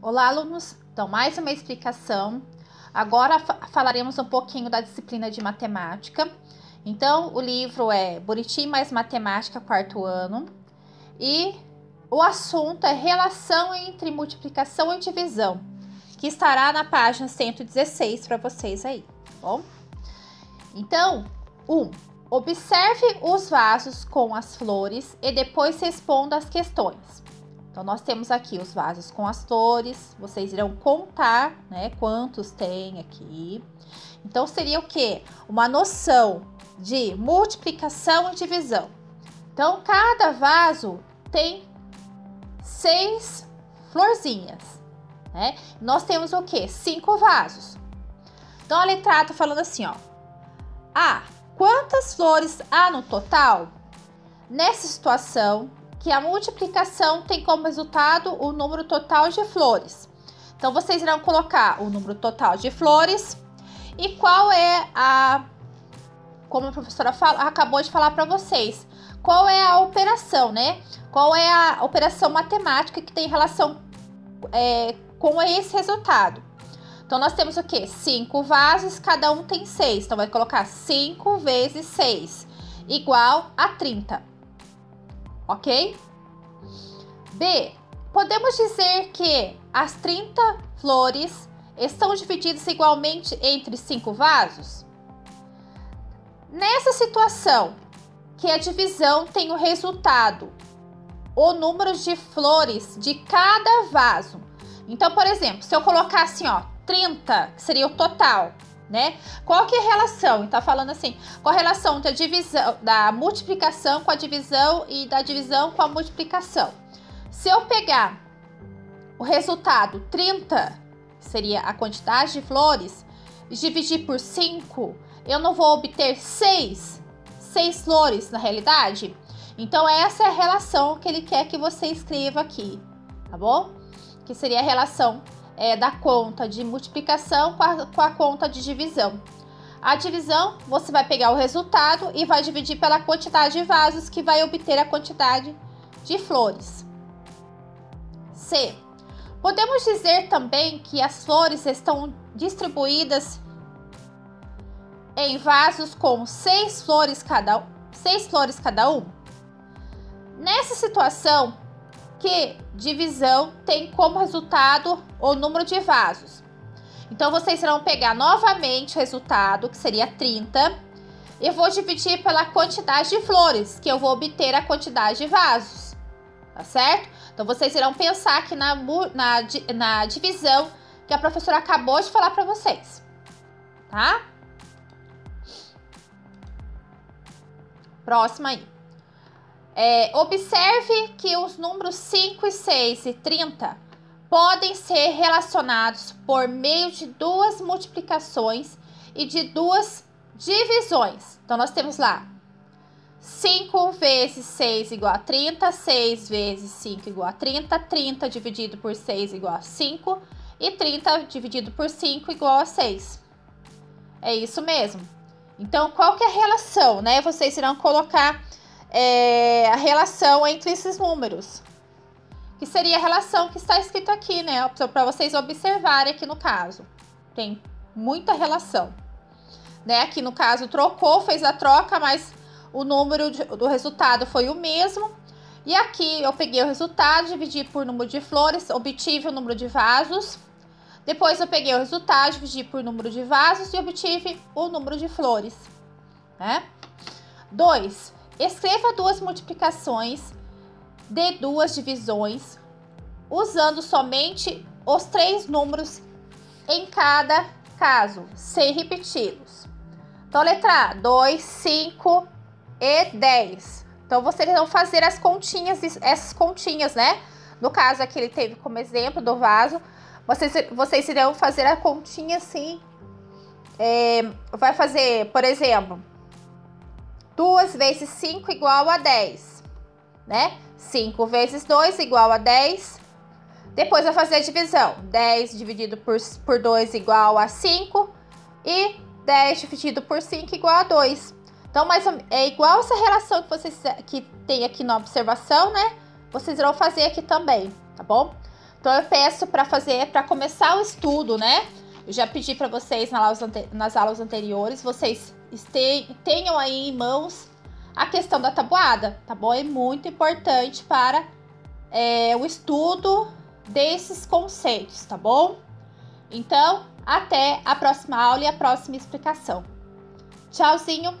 Olá, alunos! Então, mais uma explicação. Agora falaremos um pouquinho da disciplina de matemática. Então, o livro é Buriti mais Matemática, quarto ano. E o assunto é relação entre multiplicação e divisão, que estará na página 116 para vocês aí, tá bom? Então, 1. Observe os vasos com as flores e depois responda as questões. Então, nós temos aqui os vasos com as flores. Vocês irão contar, né, quantos tem aqui. Então, seria o quê? Uma noção de multiplicação e divisão. Então, cada vaso tem 6 florzinhas, né? Nós temos o quê? 5 vasos. Então, a letra A tá falando assim, ó. A. Quantas flores há no total? Nessa situação, que a multiplicação tem como resultado o número total de flores. Então, vocês irão colocar o número total de flores e qual é como a professora acabou de falar para vocês, qual é a operação, né? Qual é a operação matemática que tem relação com esse resultado. Então, nós temos o quê? 5 vasos, cada um tem 6. Então, vai colocar 5 vezes 6, igual a 30. Ok? B. Podemos dizer que as 30 flores estão divididas igualmente entre 5 vasos? Nessa situação, que a divisão tem o resultado, o número de flores de cada vaso. Então, por exemplo, se eu colocar assim, ó, 30, que seria o total, né? Qual que é a relação? Tá falando assim, qual a relação da divisão, da multiplicação com a divisão e da divisão com a multiplicação? Se eu pegar o resultado 30, que seria a quantidade de flores, e dividir por 5, eu não vou obter 6 flores na realidade? Então, essa é a relação que ele quer que você escreva aqui, tá bom? Que seria a relação da conta de multiplicação com a conta de divisão. A divisão, você vai pegar o resultado e vai dividir pela quantidade de vasos, que vai obter a quantidade de flores. C. Podemos dizer também que as flores estão distribuídas em vasos com 6 flores cada um? Nessa situação, que divisão tem como resultado o número de vasos. Então, vocês irão pegar novamente o resultado, que seria 30, e vou dividir pela quantidade de flores, que eu vou obter a quantidade de vasos, tá certo? Então, vocês irão pensar aqui na divisão que a professora acabou de falar para vocês, tá? Próxima aí. Observe que os números 5, 6 e 30 podem ser relacionados por meio de 2 multiplicações e de 2 divisões. Então, nós temos lá 5 vezes 6 igual a 30, 6 vezes 5 igual a 30, 30 dividido por 6 igual a 5 e 30 dividido por 5 igual a 6. É isso mesmo. Então, qual que é a relação, né? Vocês irão colocar a relação entre esses números, que seria a relação que está escrito aqui, né? Para vocês observarem aqui no caso. Tem muita relação, né? Aqui no caso trocou, fez a troca, mas o número do resultado foi o mesmo. E aqui eu peguei o resultado, dividi por número de flores, obtive o número de vasos. Depois eu peguei o resultado, dividi por número de vasos e obtive o número de flores, né? 2. Escreva 2 multiplicações de 2 divisões, usando somente os 3 números em cada caso, sem repeti-los. Então, letra A, 2, 5 e 10. Então, vocês vão fazer essas continhas, né? No caso aqui, ele teve como exemplo do vaso. Vocês irão fazer a continha assim. Vai fazer, por exemplo, 2 vezes 5 igual a 10, né? 5 vezes 2 igual a 10. Depois vai fazer a divisão. 10 dividido por 2 igual a 5. E 10 dividido por 5 igual a 2. Então, é igual essa relação que vocês tem aqui na observação, né? Vocês irão fazer aqui também, tá bom? Então eu peço para começar o estudo, né? Eu já pedi para vocês nas aulas anteriores, vocês tenham aí em mãos a questão da tabuada, tá bom? É muito importante para o estudo desses conceitos, tá bom? Então, até a próxima aula e a próxima explicação. Tchauzinho!